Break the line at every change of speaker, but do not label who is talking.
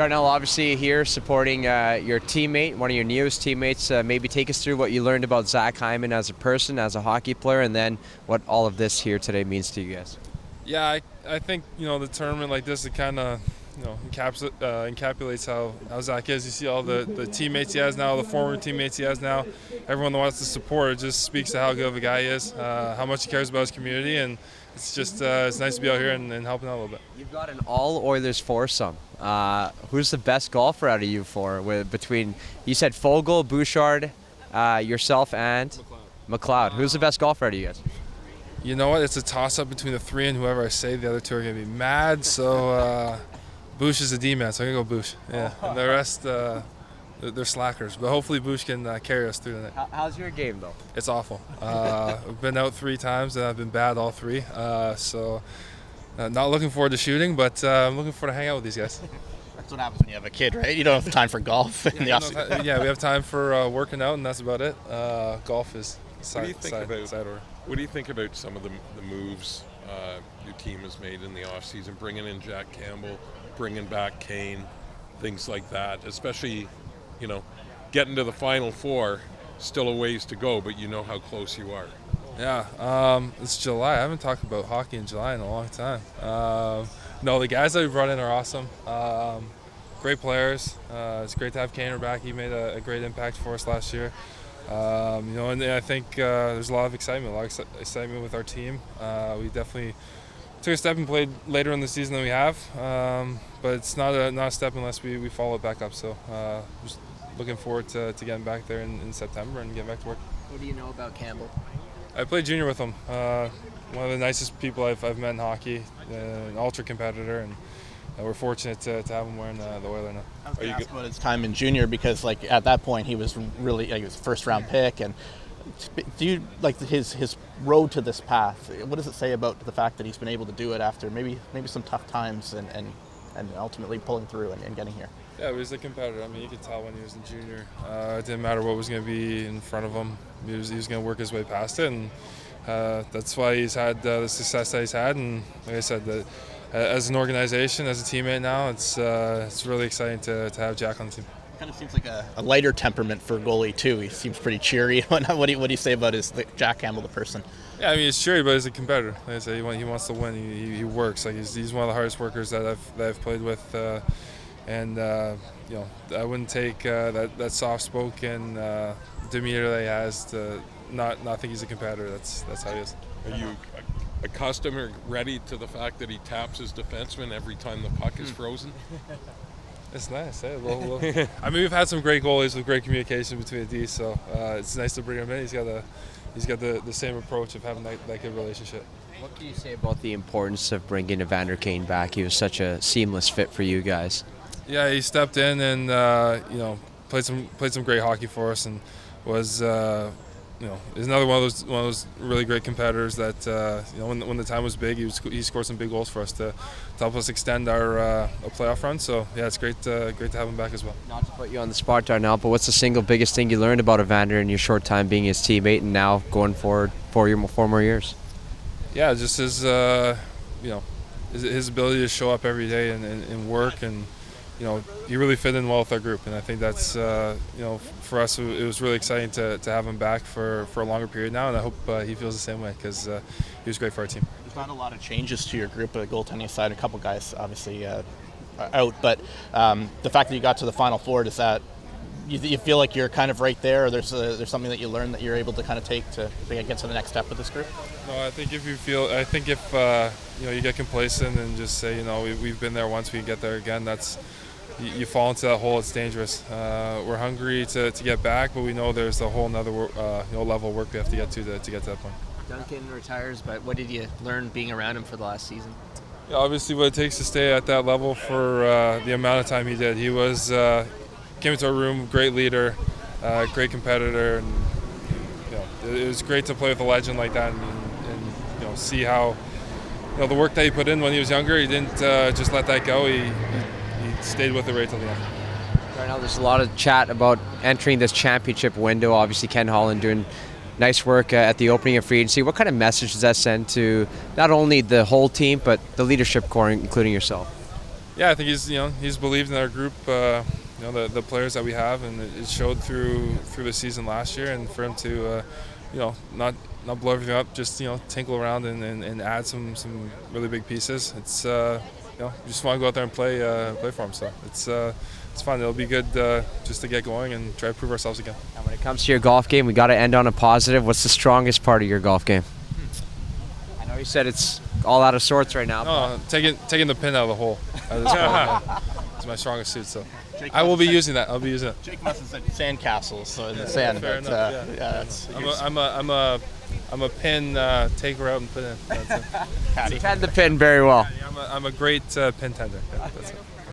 Darnell, obviously here supporting your teammate, one of your newest teammates. Maybe take us through what you learned about Zach Hyman as a person, as a hockey player, and then what all of this here today means to you guys.
Yeah, I think the tournament like this, it kind of encapsulates how Zach is. You see all the teammates he has now, the former teammates he has now, everyone that wants to support. It just speaks to how good of a guy he is, how much he cares about his community, and it's just it's nice to be out here and helping out a little bit.
You've got an all Oilers foursome. Who's the best golfer out of you four? Between you said Fogle, Bouchard, yourself, and McLeod. Who's the best golfer out of you guys?
You know what? It's a toss-up between the three, and whoever I say, the other two are going to be mad. So Bouch is a D-man, so I'm going to go Bouch. Yeah, and the rest, they're slackers. But hopefully Bouch can carry us through the night.
How's your game, though?
It's awful. I've been out 3 times, and I've been bad all 3. So not looking forward to shooting, but I'm looking forward to hang out with these guys.
That's what happens when you have a kid, right? You don't have time for golf in the off-season.
Yeah, we have time for working out, and that's about it. Golf is
side order. What do you think about some of the moves your team has made in the offseason, bringing in Jack Campbell, bringing back Kane, things like that, especially, getting to the Final Four, still a ways to go, but you know how close you are.
Yeah, it's July. I haven't talked about hockey in July in a long time. No, the guys that we brought in are awesome. Great players. It's great to have Kaner back. He made a great impact for us last year. And I think there's a lot of excitement with our team. We definitely took a step and played later in the season than we have, but it's not a step unless we follow it back up. So just looking forward to getting back there in September and getting back to work.
What do you know about Campbell?
I played junior with him. One of the nicest people I've met in hockey, an ultra competitor, and we're fortunate to have him wearing the Oiler now.
I was going to ask about his time in junior because, at that point, he was really he was a first-round pick. And do you his road to this path? What does it say about the fact that he's been able to do it after maybe some tough times and ultimately pulling through and getting here?
Yeah, he was a competitor. I mean, you could tell when he was in junior. It didn't matter what was going to be in front of him. He was going to work his way past it, and that's why he's had the success that he's had. And like I said, as an organization, as a teammate now, it's really exciting to have Jack on the team.
Kind of seems like a lighter temperament for a goalie too. He seems pretty cheery. What do you say about Jack Campbell, the person?
Yeah, I mean, he's cheery, but he's a competitor. Like I said, he wants to win. He works. He's one of the hardest workers that I've played with. I wouldn't take that soft-spoken demeanor that he has to not think he's a competitor. That's how he is.
Are you accustomed or ready to the fact that he taps his defenseman every time the puck is frozen?
It's nice. Hey, I mean, we've had some great goalies with great communication between the D, so it's nice to bring him in. He's got the same approach of having that good relationship.
What can you say about the importance of bringing Evander Kane back? He was such a seamless fit for you guys.
Yeah, he stepped in and played some great hockey for us, and was is another one of those really great competitors that when the time was big, he scored some big goals for us to help us extend our playoff run. So yeah, it's great to have him back as well.
Not to put you on the spot, Darnell, but what's the single biggest thing you learned about Evander in your short time being his teammate and now going forward for your 4 more years?
Yeah, just his ability to show up every day and work, and he really fit in well with our group, and I think that's for us it was really exciting to have him back for a longer period now, and I hope he feels the same way because he was great for our team.
There's not a lot of changes to your group at the goaltending side. A couple guys obviously out, but the fact that you got to the Final Four, does that you feel like you're kind of right there, or there's something that you learned that you're able to kind of take to get to the next step with this group?
No, I think if you get complacent and just say we've been there once, we can get there again, you fall into that hole. It's dangerous. We're hungry to get back, but we know there's a whole another level of work we have to get to get to that point.
Duncan retires, but what did you learn being around him for the last season?
Yeah, obviously what it takes to stay at that level for the amount of time he did. He was came into our room, great leader, great competitor, and it was great to play with a legend like that and see how the work that he put in when he was younger. He didn't just let that go. He stayed with it right till the end.
Right now, there's a lot of chat about entering this championship window. Obviously, Ken Holland doing nice work at the opening of free agency. What kind of message does that send to not only the whole team, but the leadership core, including yourself?
Yeah, I think he's believed in our group. The players that we have, and it showed through the season last year. And for him to, not blow everything up, just tinkle around and add some really big pieces. It's we just want to go out there and play for him. So it's fun. It'll be good just to get going and try to prove ourselves again.
And when it comes to your golf game, we got to end on a positive. What's the strongest part of your golf game? I know you said it's all out of sorts right now.
No, taking the pin out of the hole. It's my strongest suit. So I will be using that. I'll be using it.
Jake must have said sandcastles, so in the sand.
Fair
But
enough, yeah. I'm a pin taker out and put in. That's it.
You tend the pin very well.
I'm a great pin tender. Yeah, that's it.